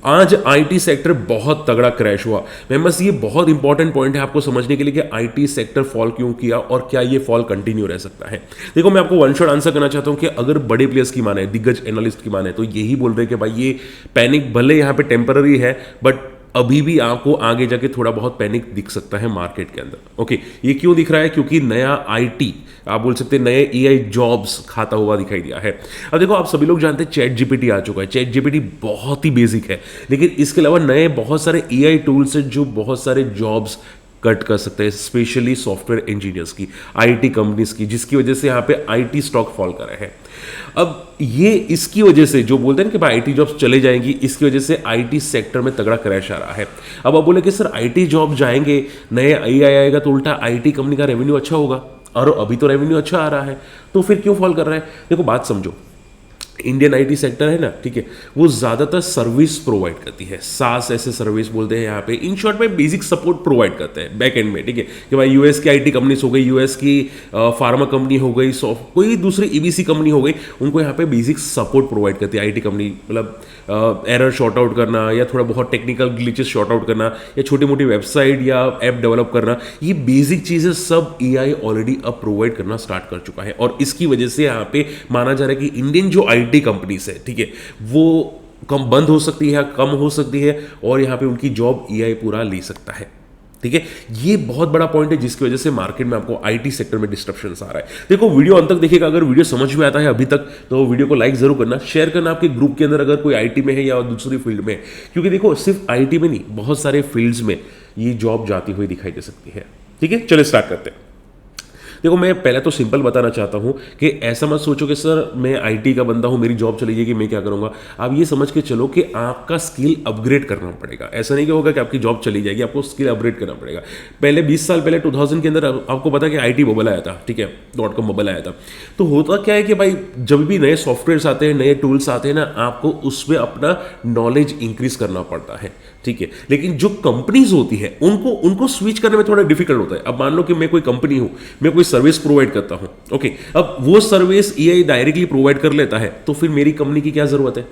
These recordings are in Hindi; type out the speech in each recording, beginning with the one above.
आज आईटी सेक्टर बहुत तगड़ा क्रैश हुआ। मैं बस ये बहुत इंपॉर्टेंट पॉइंट है आपको समझने के लिए कि आईटी सेक्टर फॉल क्यों किया और क्या ये फॉल कंटिन्यू रह सकता है। देखो मैं आपको वन शॉट आंसर करना चाहता हूं कि अगर बड़े प्लेयर्स की माने, दिग्गज एनालिस्ट की माने, तो यही बोल रहे हैं कि भाई ये पैनिक भले यहाँ पे टेम्पररी है, बट अभी भी आपको आगे जाके थोड़ा बहुत पैनिक दिख सकता है मार्केट के अंदर। ओके, ये क्यों दिख रहा है? क्योंकि नया आईटी, आप बोल सकते हैं नए एआई जॉब्स खाता हुआ दिखाई दिया है। अब देखो आप सभी लोग जानते हैं चैट जीपीटी आ चुका है। चैट जीपीटी बहुत ही बेसिक है, लेकिन इसके अलावा नए बहुत सारे एआई टूल्स हैं जो बहुत सारे जॉब्स कट कर सकते हैं, स्पेशली सॉफ्टवेयर इंजीनियर्स की, आईटी कंपनीज की, जिसकी वजह से यहाँ पे आईटी स्टॉक फॉल कर रहे हैं। अब ये इसकी वजह से जो बोलते हैं ना कि भाई आईटी जॉब्स चले जाएंगी, इसकी वजह से आईटी सेक्टर में तगड़ा क्रैश आ रहा है। अब आप बोले कि सर आईटी जॉब जाएंगे, नए एआई आएगा तो उल्टा आईटी कंपनी का रेवेन्यू अच्छा होगा, और अभी तो रेवेन्यू अच्छा आ रहा है, तो फिर क्यों फॉल कर रहा है? देखो बात समझो, इंडियन आईटी सेक्टर है ना, ठीक है, वो ज़्यादातर सर्विस प्रोवाइड करती है। सास ऐसे सर्विस बोलते हैं यहाँ पे, इन शॉर्ट में बेसिक सपोर्ट प्रोवाइड करते हैं बैक एंड में, ठीक है, कि भाई यूएस की आईटी कंपनीज हो गई, यूएस की फार्मा कंपनी हो गई, कोई दूसरी ईबीसी कंपनी हो गई, उनको यहाँ पे बेसिक सपोर्ट प्रोवाइड करती है आईटी कंपनी। मतलब एरर शॉर्ट आउट करना या थोड़ा बहुत टेक्निकल ग्लिचेस शॉर्ट आउट करना या छोटी मोटी वेबसाइट या ऐप डेवलप करना, ये बेसिक चीज़ें सब एआई ऑलरेडी अब प्रोवाइड करना स्टार्ट कर चुका है। और इसकी वजह से यहाँ पे माना जा रहा है कि इंडियन जो आईटी कंपनीज है, ठीक है, वो कम बंद हो सकती है, कम हो सकती है, और यहाँ पे उनकी जॉब एआई पूरा ले सकता है। ठीक है, ये बहुत बड़ा पॉइंट है जिसकी वजह से मार्केट में आपको आईटी सेक्टर में डिस्ट्रप्शन आ रहा है। देखो वीडियो अंत तक देखिएगा, अगर वीडियो समझ में आता है अभी तक तो वीडियो को लाइक जरूर करना, शेयर करना आपके ग्रुप के अंदर अगर कोई आईटी में है या दूसरी फील्ड में है, क्योंकि देखो सिर्फ आईटी में नहीं, बहुत सारे फील्ड्स में ये जॉब जाती हुई दिखाई दे सकती है। ठीक है, चलिए स्टार्ट करते हैं। देखो मैं पहले तो सिंपल बताना चाहता हूँ कि ऐसा मत सोचो कि सर मैं आईटी का बंदा हूँ, मेरी जॉब चली जाएगी, मैं क्या करूँगा। आप ये समझ के चलो कि आपका स्किल अपग्रेड करना पड़ेगा। ऐसा नहीं कि होगा कि आपकी जॉब चली जाएगी, आपको स्किल अपग्रेड करना पड़ेगा। पहले 20 साल पहले 2000 के अंदर आपको पता कि आईटी बबल आया था, ठीक है, .com बबल आया था। तो होता क्या है कि भाई जब भी नए सॉफ्टवेयर्स आते हैं, नए टूल्स आते हैं ना, आपको उसमें अपना नॉलेज इंक्रीज करना पड़ता है, ठीक है। लेकिन जो कंपनीज होती है उनको स्विच करने में थोड़ा डिफिकल्ट होता है। अब मान लो कि मैं कोई कंपनी हूं, मैं कोई सर्विस प्रोवाइड करता हूं, ओके, अब वो सर्विस एआई डायरेक्टली प्रोवाइड कर लेता है, तो फिर मेरी कंपनी की क्या जरूरत है?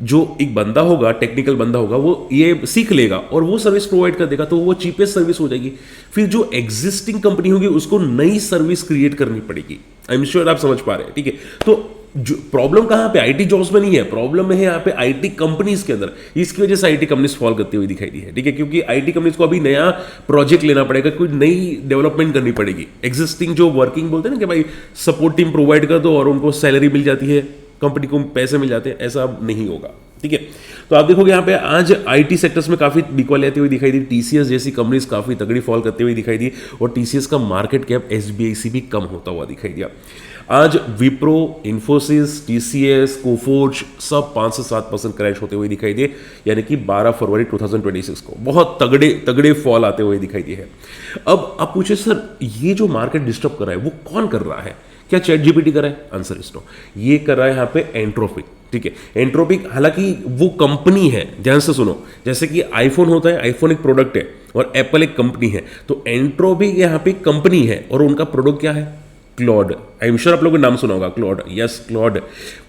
जो एक बंदा होगा, टेक्निकल बंदा होगा, वो ये सीख लेगा और वो सर्विस प्रोवाइड कर देगा, तो वो चीपेस्ट सर्विस हो जाएगी। फिर जो एग्जिस्टिंग कंपनी होगी उसको नई सर्विस क्रिएट करनी पड़ेगी। आई एम श्योर आप समझ पा रहे हैं, ठीक है। तो जो प्रॉब्लम कहां पे, आईटी जॉब्स में नहीं है, प्रॉब्लम है यहाँ पे आईटी कंपनीज के अंदर। इसकी वजह से आईटी कंपनीज फॉल करती हुई दिखाई दी है, ठीक है, क्योंकि आईटी कंपनीज को अभी नया प्रोजेक्ट लेना पड़ेगा, कोई नई डेवलपमेंट करनी पड़ेगी। एग्जिस्टिंग जो वर्किंग बोलते हैं ना कि भाई सपोर्ट टीम प्रोवाइड कर दो और उनको सैलरी मिल जाती है, कंपनी को पैसे मिल जाते हैं, ऐसा अब नहीं होगा, ठीक है। तो आप देखोगे यहाँ पे आज आईटी सेक्टर्स में काफी बिकवाली आती हुई दिखाई दी। टीसीएस जैसी कंपनीज काफी तगड़ी फॉल करती हुई दिखाई दी और टीसीएस का मार्केट कैप एसबीआई से भी कम होता हुआ दिखाई दिया। आज विप्रो, इन्फोसिस, टीसीएस, कोफोर्ज सब 5 से 7% क्रैश होते हुए दिखाई दिए, यानी कि 12 फरवरी 2026 को बहुत तगड़े तगड़े फॉल आते हुए दिखाई दिए हैं। अब आप पूछे सर ये जो मार्केट डिस्टर्ब कर रहा है वो कौन कर रहा है? क्या चैट जीपीटी कर रहा है? आंसर इज नो, ये कर रहा है यहाँ पे एंट्रोपिक, ठीक है। एंट्रोपिक हालांकि वो कंपनी है, ध्यान से सुनो, जैसे कि आईफोन होता है, आईफोन एक प्रोडक्ट है और एप्पल एक कंपनी है, तो एंट्रोपिक यहाँ पे कंपनी है और उनका प्रोडक्ट क्या है? क्लॉड। आई एम श्योर आप लोगों ने नाम सुना होगा, क्लॉड, यस क्लॉड।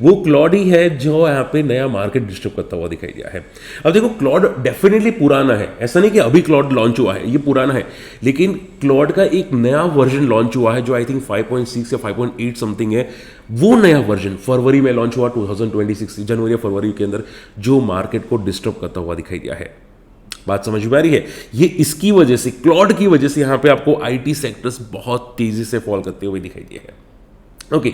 वो क्लॉड ही है जो यहाँ पे नया मार्केट डिस्टर्ब करता हुआ दिखाई दिया है। अब देखो क्लॉड डेफिनेटली पुराना है, ऐसा नहीं कि अभी क्लॉड लॉन्च हुआ है, ये पुराना है, लेकिन क्लॉड का एक नया वर्जन लॉन्च हुआ है जो आई थिंक 5.6 या 5.8 समथिंग है। वो नया वर्जन फरवरी में लॉन्च हुआ 2026, जनवरी या फरवरी के अंदर, जो मार्केट को डिस्टर्ब करता हुआ दिखाई दिया है। बात समझ में आ रही है? ये इसकी वजह से, क्लॉड की वजह से यहां पे आपको आईटी सेक्टर्स बहुत तेजी से फॉल करते हुए दिखाई दिए हैं। ओके,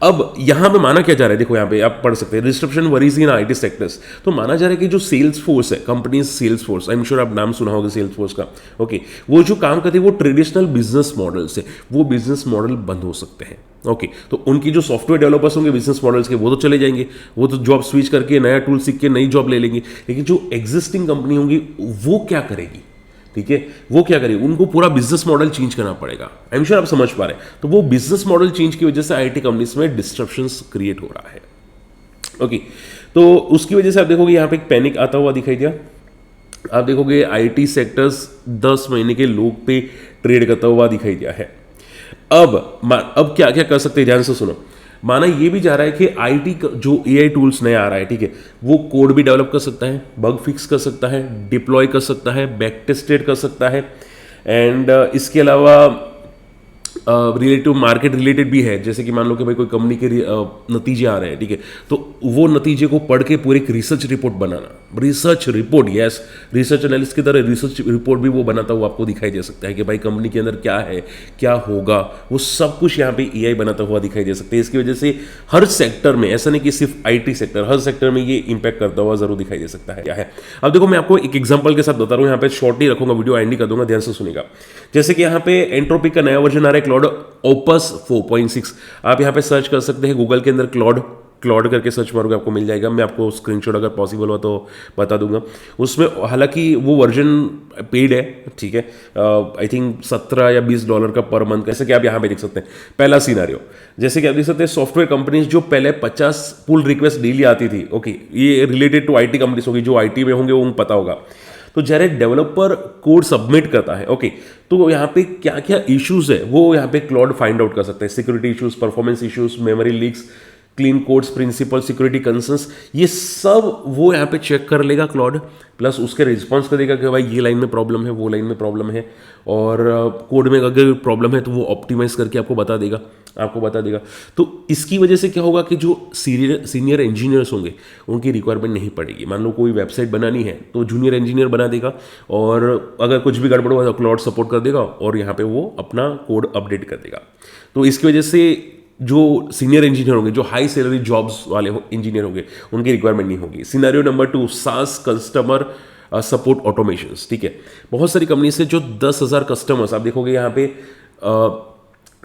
अब यहां पे माना क्या जा रहा है? देखो यहां पे आप पढ़ सकते हैं, disruption worries in IT sectors. तो माना जा रहा है कि जो सेल्स फोर्स है, companies Salesforce, I am sure आप नाम सुना होगा सेल्स फोर्स का, ओके, वो जो काम करते हैं वो ट्रेडिशनल बिजनेस मॉडल से, वो बिजनेस मॉडल बंद हो सकते हैं। ओके, तो उनकी जो सॉफ्टवेयर डेवलपर्स होंगे बिजनेस मॉडल्स के, वो तो चले जाएंगे, वो तो जॉब स्विच करके नया टूल सीख के नई जॉब ले लेंगे। लेकिन जो एग्जिस्टिंग कंपनी होंगी वो क्या करेगी? ठीक है, वो क्या करेगी? उनको पूरा बिजनेस मॉडल चेंज करना पड़ेगा। आई एम श्योर आप समझ पा रहे हैं। तो वो बिजनेस मॉडल चेंज की वजह से आईटी कंपनीज में डिस्ट्रप्शंस क्रिएट हो रहा है। ओके, तो उसकी वजह से आप देखोगे यहाँ पे एक पैनिक आता हुआ दिखाई दिया। आप देखोगे आईटी सेक्टर्स 10 महीने के लोग पे ट्रेड करता हुआ दिखाई दिया है। अब क्या क्या कर सकते हैं, ध्यान से सुनो। माना ये भी जा रहा है कि आईटी जो एआई टूल्स नया आ रहा है, ठीक है, वो कोड भी डेवलप कर सकता है, बग फिक्स कर सकता है, डिप्लॉय कर सकता है, बैक टेस्टेड कर सकता है, एंड इसके अलावा रिलेटिव मार्केट रिलेटेड भी है। जैसे कि मान लो कि भाई कोई कंपनी के नतीजे आ रहे हैं, ठीक है, तो वो नतीजे को पढ़ के पूरी एक रिसर्च रिपोर्ट बनाना, research report, yes, research analyst की तरह रिसर्च रिपोर्ट भी वो बनाता हुआ आपको दिखाई दे सकता है कि भाई कंपनी के अंदर क्या है, क्या होगा, वो सब कुछ यहाँ पे एआई बनाता हुआ दिखाई दे सकता है। इसकी वजह से हर सेक्टर में, ऐसा नहीं कि सिर्फ आईटी सेक्टर, हर सेक्टर में ये इंपैक्ट करता हुआ जरूर दिखाई दे सकता है। क्या है, अब देखो मैं आपको एक एग्जांपल के साथ बता रहा हूँ, यहाँ पे शॉर्ट नहीं रखूंगा, वीडियो एंड कर दूंगा, ध्यान से सुनिएगा। जैसे कि यहाँ पे एंट्रोपिक का नया वर्जन आ रहा है, क्लाउड ओपस 4.6। आप यहाँ पे सर्च कर सकते हैं गूगल के अंदर, क्लाउड करके सर्च मारोगे आपको मिल जाएगा। मैं आपको स्क्रीनशॉट अगर पॉसिबल हो तो बता दूंगा। उसमें हालांकि वो वर्जन पेड है, ठीक है, आई थिंक $17 या $20 का पर मंथ। जैसे कि आप यहाँ पे देख सकते हैं पहला सिनारियो, जैसे कि आप देख सकते हैं सॉफ्टवेयर कंपनीज जो पहले 50 पुल रिक्वेस्ट डेली आती थी, ओके, ये रिलेटेड टू आईटी कंपनीज होगी, जो आईटी में होंगे वो पता होगा। तो जैसे डेवलपर कोड सबमिट करता है, ओके, तो यहाँ पे क्या क्या इश्यूज है वो यहाँ पे क्लाउड फाइंड आउट कर सकते हैं। Security issues, performance issues, memory leaks, clean codes principle, security concerns, ये सब वो यहाँ पे चेक कर लेगा क्लाउड, प्लस उसके रिस्पॉन्स करेगा कि भाई ये लाइन में प्रॉब्लम है, वो लाइन में प्रॉब्लम है, और कोड में अगर प्रॉब्लम है तो वो ऑप्टिमाइज करके आपको बता देगा। तो इसकी वजह से क्या होगा कि जो सीनियर इंजीनियर्स होंगे उनकी रिक्वायरमेंट नहीं पड़ेगी। मान लो कोई वेबसाइट बनानी है तो जूनियर इंजीनियर बना देगा, और अगर कुछ भी गड़बड़ हुआ तो क्लाउड सपोर्ट कर देगा और यहाँ पे वो अपना कोड अपडेट कर देगा। तो इसकी वजह से जो सीनियर इंजीनियर होंगे, जो हाई सैलरी जॉब्स वाले इंजीनियर होंगे, उनकी रिक्वायरमेंट नहीं होगी। सिनेरियो नंबर 2, सास कस्टमर सपोर्ट ऑटोमेशंस, ठीक है, बहुत सारी कंपनी से जो 10,000 कस्टमर्स आप देखोगे यहाँ पे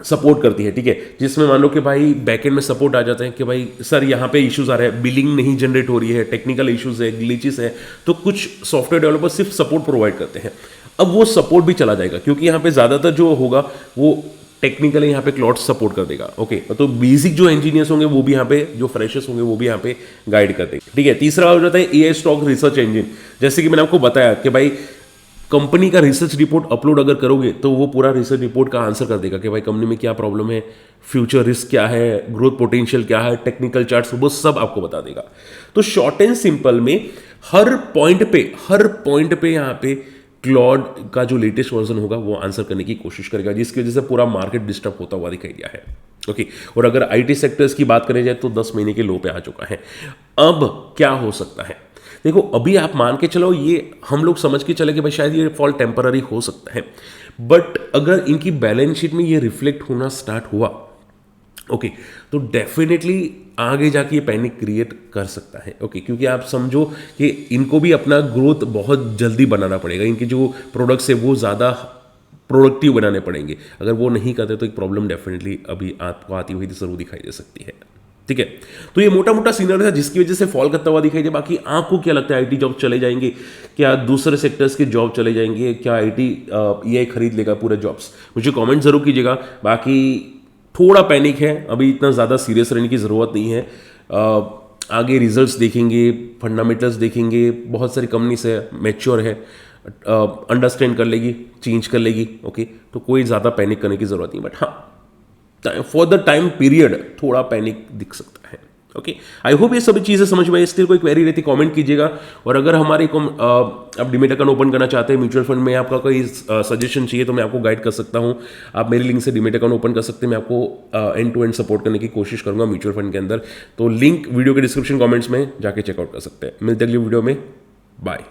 सपोर्ट करती है, ठीक है, जिसमें मान लो कि भाई बैकएंड में सपोर्ट आ जाते हैं कि भाई सर यहाँ पे इश्यूज आ रहे हैं, बिलिंग नहीं जनरेट हो रही है, टेक्निकल इश्यूज है, ग्लिचेस है, तो कुछ सॉफ्टवेयर डेवलपर सिर्फ सपोर्ट प्रोवाइड करते हैं। अब वो सपोर्ट भी चला जाएगा क्योंकि यहाँ पे ज़्यादातर जो होगा वो टेक्निकली यहाँ पे क्लाउड सपोर्ट कर देगा, ओके, तो बेसिक जो इंजीनियर्स होंगे वो भी यहाँ पे, जो फ्रेशर्स होंगे वो भी यहाँ पे गाइड कर देंगे, ठीक है। तीसरा हो जाता है एआई स्टॉक रिसर्च इंजन। जैसे कि मैंने आपको बताया कि भाई कंपनी का रिसर्च रिपोर्ट अपलोड अगर करोगे तो वो पूरा रिसर्च रिपोर्ट का आंसर कर देगा कि भाई कंपनी में क्या प्रॉब्लम है, फ्यूचर रिस्क क्या है, ग्रोथ पोटेंशियल क्या है, टेक्निकल चार्ट्स, वो सब आपको बता देगा। तो शॉर्ट एंड सिंपल में हर पॉइंट पे यहाँ पे क्लाउड का जो लेटेस्ट वर्जन होगा वो आंसर करने की कोशिश करेगा, जिसकी वजह से पूरा मार्केट डिस्टर्ब होता हुआ दिखाई दिया है, ओके। और अगर आईटी सेक्टर्स की बात करें जाए तो 10 महीने के लो पे आ चुका है। अब क्या हो सकता है, देखो अभी आप मान के चलो, ये हम लोग समझ के चले कि भाई शायद ये फॉल टेम्पररी हो सकता है, बट अगर इनकी बैलेंस शीट में ये रिफ्लेक्ट होना स्टार्ट हुआ, ओके, तो डेफिनेटली आगे जाके ये पैनिक क्रिएट कर सकता है, ओके, क्योंकि आप समझो कि इनको भी अपना ग्रोथ बहुत जल्दी बनाना पड़ेगा, इनके जो प्रोडक्ट्स है वो ज़्यादा प्रोडक्टिव बनाने पड़ेंगे। अगर वो नहीं करते तो एक प्रॉब्लम डेफिनेटली अभी आपको आती हुई जरूर दिखाई दे सकती है, ठीक है। तो ये मोटा मोटा सीनरी था जिसकी वजह से फॉल करता हुआ दिखाई दे। बाकी आपको क्या लगता है, आईटी जॉब चले जाएंगे क्या, दूसरे सेक्टर्स के जॉब चले जाएंगे क्या, आईटी ये खरीद लेगा पूरे जॉब्स, मुझे कमेंट जरूर कीजिएगा। बाकी थोड़ा पैनिक है, अभी इतना ज़्यादा सीरियस रहने की ज़रूरत नहीं है। आगे रिजल्ट्स देखेंगे, फंडामेंटल्स देखेंगे, बहुत सारी कंपनीज है, मैच्योर है, अंडरस्टैंड कर लेगी, चेंज कर लेगी, ओके, तो कोई ज़्यादा पैनिक करने की ज़रूरत नहीं। बट हाँ, फॉर द टाइम पीरियड थोड़ा पैनिक दिख सकता है, ओके। आई होप ये सभी चीज़ें समझ में आई। स्टिल कोई क्वेरी रहती कमेंट कीजिएगा, और अगर हमारे को आप डीमैट अकाउंट ओपन करना चाहते हैं, म्यूचुअल फंड में आपका कोई सजेशन चाहिए तो मैं आपको गाइड कर सकता हूं। आप मेरे लिंक से डीमैट अकाउंट ओपन कर सकते हैं, मैं आपको एंड टू एंड सपोर्ट करने की कोशिश करूंगा म्यूचुअल फंड के अंदर। तो लिंक वीडियो के डिस्क्रिप्शन कमेंट्स में जाके चेकआउट कर सकते हैं। मिलते अगली वीडियो में, बाय।